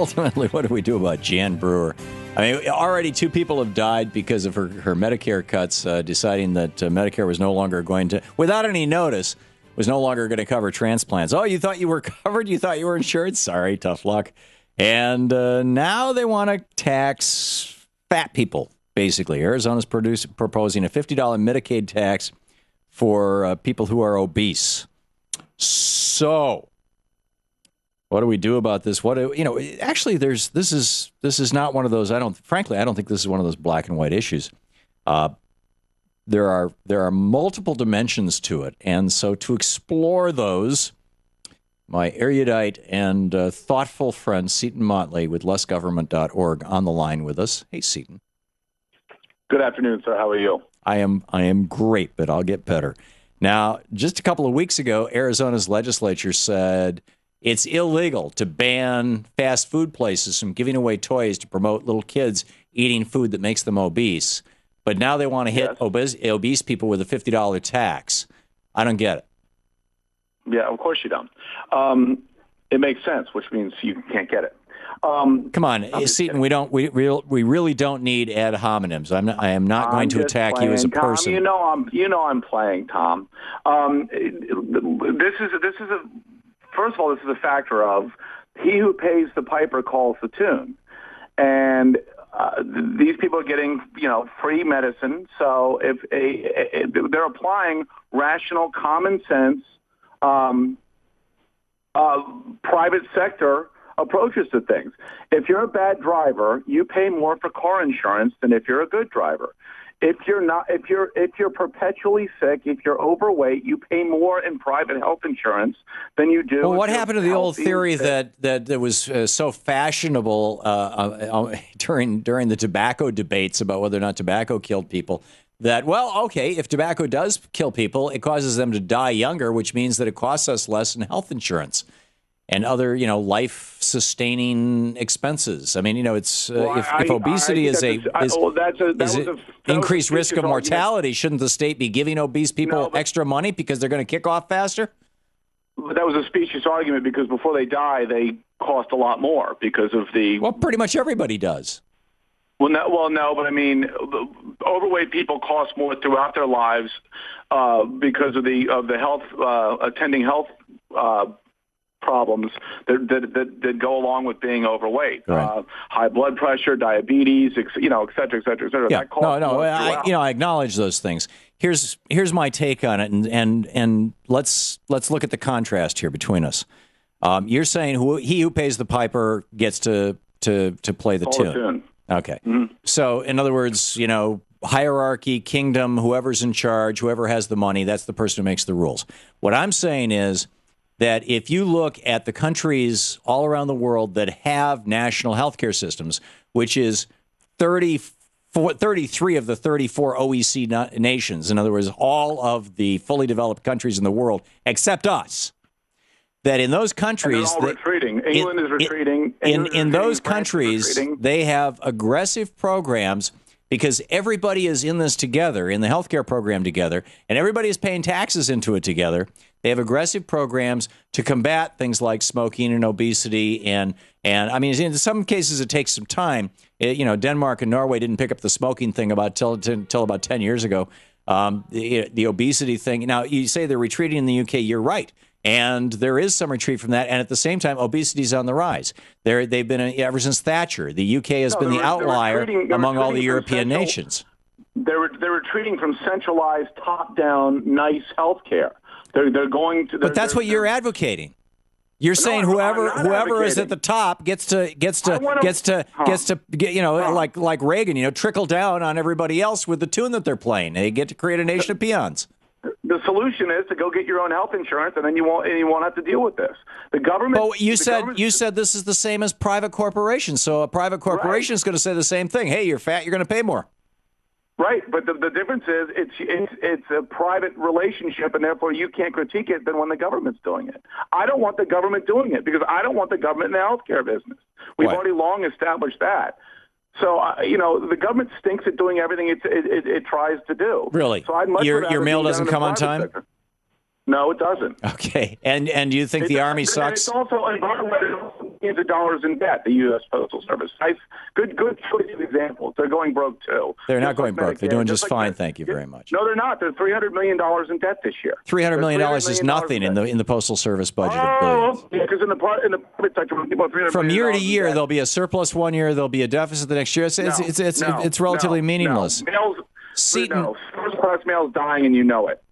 ultimately, what do we do about Jan Brewer? I mean, already 2 people have died because of her Medicare cuts, deciding that Medicare was no longer going to, without any notice, was no longer going to cover transplants. Oh, you thought you were covered? You thought you were insured? Sorry, tough luck. And now they want to tax fat people, basically. Arizona's proposing a $50 Medicaid tax for people who are obese. So, what do we do about this? Actually, this is not one of those. I don't think this is one of those black and white issues. There are multiple dimensions to it, and so to explore those, my erudite and thoughtful friend Seton Motley with lessgovernment.org on the line with us. Hey, Seton. Good afternoon, sir. How are you? I am great, but I'll get better. Now, just a couple of weeks ago, Arizona's legislature said it's illegal to ban fast food places from giving away toys to promote little kids eating food that makes them obese. But now they want to hit obese people with a $50 tax. I don't get it. Yeah, of course you don't. It makes sense, which means you can't get it. Come on, Seton. We really don't need ad hominems. I am not going to attack you as a person. Tom, I'm playing, Tom. This is first of all, this is a factor of he who pays the piper calls the tune, and these people are getting free medicine. So if they're applying rational, common sense, private sector approaches to things. If you're a bad driver, you pay more for car insurance than if you're a good driver. If you're perpetually sick, if you're overweight, you pay more in private health insurance than you do. Well, what happened to the old theory that was so fashionable during the tobacco debates about whether or not tobacco killed people? That, if tobacco does kill people, it causes them to die younger, which means that it costs us less in health insurance and other, life-sustaining expenses. I mean, it's if obesity is increased risk of mortality, shouldn't the state be giving obese people extra money because they're going to kick off faster? But that was a specious argument because before they die, they cost a lot more because of the. Well, pretty much everybody does. Well, no, but I mean, overweight people cost more throughout their lives because of the health attending health problems that go along with being overweight, right. High blood pressure, diabetes, et cetera, et cetera, et cetera. Yeah, I acknowledge those things. Here's my take on it, and let's look at the contrast here between us. You're saying he who pays the piper gets to play the tune. Okay. Mm-hmm. So, in other words, hierarchy, kingdom, whoever's in charge, whoever has the money, that's the person who makes the rules. What I'm saying is that if you look at the countries all around the world that have national healthcare systems, which is 33 of the 34 OECD nations, in other words, all of the fully developed countries in the world, except us, that in those countries, and they're all retreating. England is retreating. In those countries, they have aggressive programs because everybody is in this together, in the healthcare program together, and everybody is paying taxes into it together. They have aggressive programs to combat things like smoking and obesity, and I mean, in some cases, it takes some time. Denmark and Norway didn't pick up the smoking thing till about 10 years ago. The obesity thing. Now, you say they're retreating in the UK. You're right. And there is some retreat from that. And at the same time, obesity is on the rise. They've been ever since Thatcher. The UK has been the outlier among all the European nations. They're retreating from centralized, top-down, nice health care. They're going to. But that's what you're advocating. You're saying whoever is at the top gets to like Reagan, trickle down on everybody else with the tune that they're playing. They get to create a nation of peons. The solution is to go get your own health insurance, and then you won't have to deal with this. The government. But you said this is the same as private corporations. So a private corporation is going to say the same thing. Hey, you're fat. You're going to pay more. Right, but the difference is it's a private relationship, and therefore you can't critique it than when the government's doing it. I don't want the government doing it because I don't want the government in the healthcare business. We've already long established that. So the government stinks at doing everything it tries to do. Really? So I'd much your mail doesn't come on time? Sector. No, it doesn't. Okay, and do you think the Army sucks? And it's also, and by the way, millions of dollars in debt, the U.S. Postal Service. Nice, good choice of examples. They're going broke, too. They're not going broke. They're doing just fine, thank you very much. No, they're not. They're $300 million in debt this year. $300 million is nothing in the Postal Service budget of billions. Yeah, because in the private sector, when people have $300 from million year to year, there'll be a surplus one year, there'll be a deficit the next year. It's relatively meaningless. Seton, first-class mail is dying, and you know it.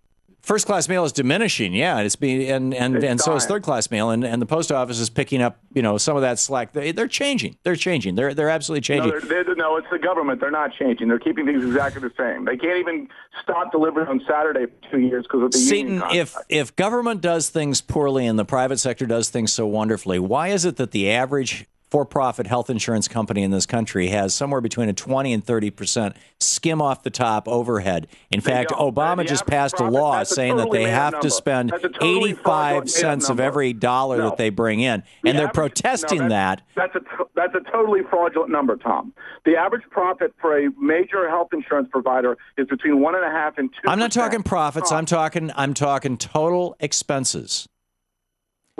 First-class mail is diminishing, yeah. It's being and so is third-class mail, and the post office is picking up, some of that slack. They're changing. They're changing. They're absolutely changing. No, it's the government. They're not changing. They're keeping things exactly the same. They can't even stop delivering on Saturday for 2 years because of the union contract. If government does things poorly and the private sector does things so wonderfully, why is it that the average for-profit health insurance company in this country has somewhere between a 20 and 30% skim off the top overhead? In fact, Obama just passed a law saying that they have to spend 85 cents of every dollar that they bring in, and they're protesting that. That's a totally fraudulent number, Tom. The average profit for a major health insurance provider is between 1.5% and 2%. I'm not talking profits. I'm talking total expenses.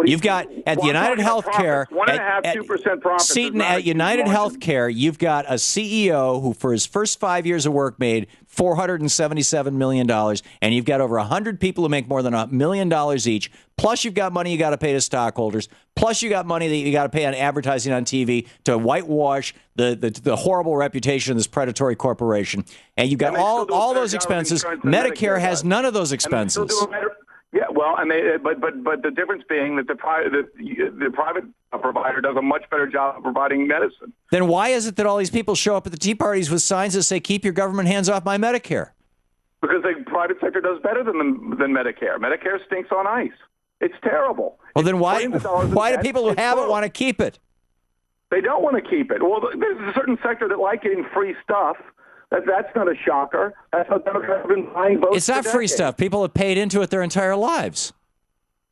You've got at United Healthcare, 1.5–2% profits. Seton, at United Healthcare, you've got a CEO who, for his first 5 years of work, made $477 million, and you've got over 100 people who make more than $1 million each. Plus, you've got money you got to pay to stockholders. Plus, you got money that you got to pay on advertising on TV to whitewash the horrible reputation of this predatory corporation. And you've got all those expenses. Medicare has none of those expenses. Yeah, well, but the difference being that the private provider does a much better job of providing medicine. Then why is it that all these people show up at the tea parties with signs that say "Keep your government hands off my Medicare"? Because the private sector does better than Medicare. Medicare stinks on ice. It's terrible. Well, then why do people who have it want to keep it? They don't want to keep it. Well, there's a certain sector that like getting free stuff. That's not a shocker. That's how Democrats have been buying votes. It's not free stuff. People have paid into it their entire lives.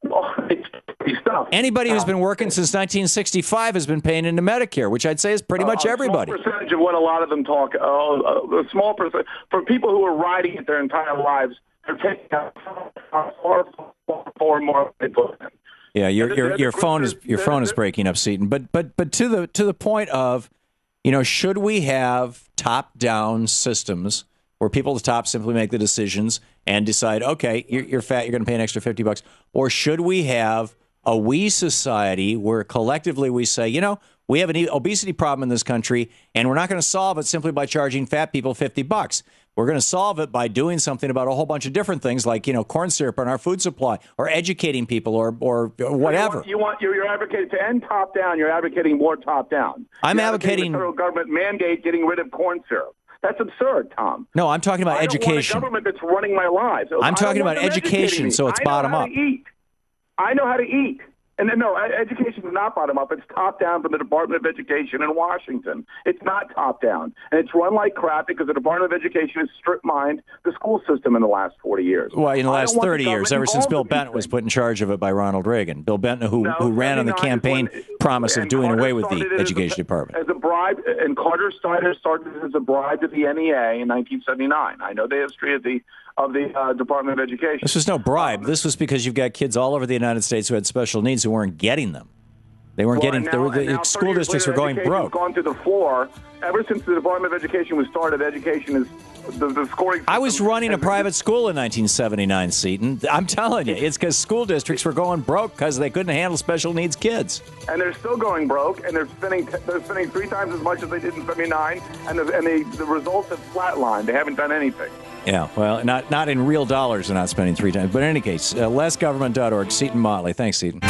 Well, it's free stuff. Anybody who's been working since 1965 has been paying into Medicare, which I'd say is pretty much everybody. A small percentage of what a lot of them talk. A small percent for people who are riding it their entire lives. They're taking out far more. Yeah, your phone is breaking up, Seton. But to the point of, should we have top-down systems where people at the top simply make the decisions and decide, okay, you're fat, you're going to pay an extra $50, or should we have a we society where collectively we say, we have an obesity problem in this country, and we're not going to solve it simply by charging fat people $50. We're going to solve it by doing something about a whole bunch of different things, like corn syrup in our food supply, or educating people, or whatever. You're advocating to end top down. You're advocating more top down. I'm advocating the federal government mandate getting rid of corn syrup. That's absurd, Tom. No, I'm talking about education. I don't want a government that's running my lives. I'm talking about education, so it's bottom up. I know how to eat. And then, no, education is not bottom up. It's top down from the Department of Education in Washington. It's not top down. And it's run like crap because the Department of Education has strip-mined the school system in the last 40 years. Well, in the last 30 years, ever since Bill Benton was put in charge of it by Ronald Reagan. Bill Benton, who ran on the campaign promise of doing away with the Education Department. As a bribe, and Carter Steiner started as a bribe to the NEA in 1979. I know the history of the Department of Education. This was no bribe. This was because you've got kids all over the United States who had special needs who weren't getting them. They weren't getting. The school districts were going broke. Gone to the floor. Ever since the Department of Education was started, education is the scoring. I was running a private school in 1979, Seton. I'm telling you, it's because school districts were going broke because they couldn't handle special needs kids. And they're still going broke, and they're spending 3 times as much as they did in '79, and the results have flatlined. They haven't done anything. Yeah, well, not in real dollars. They're not spending 3 times. But in any case, lessgovernment.org. Seton Motley. Thanks, Seton.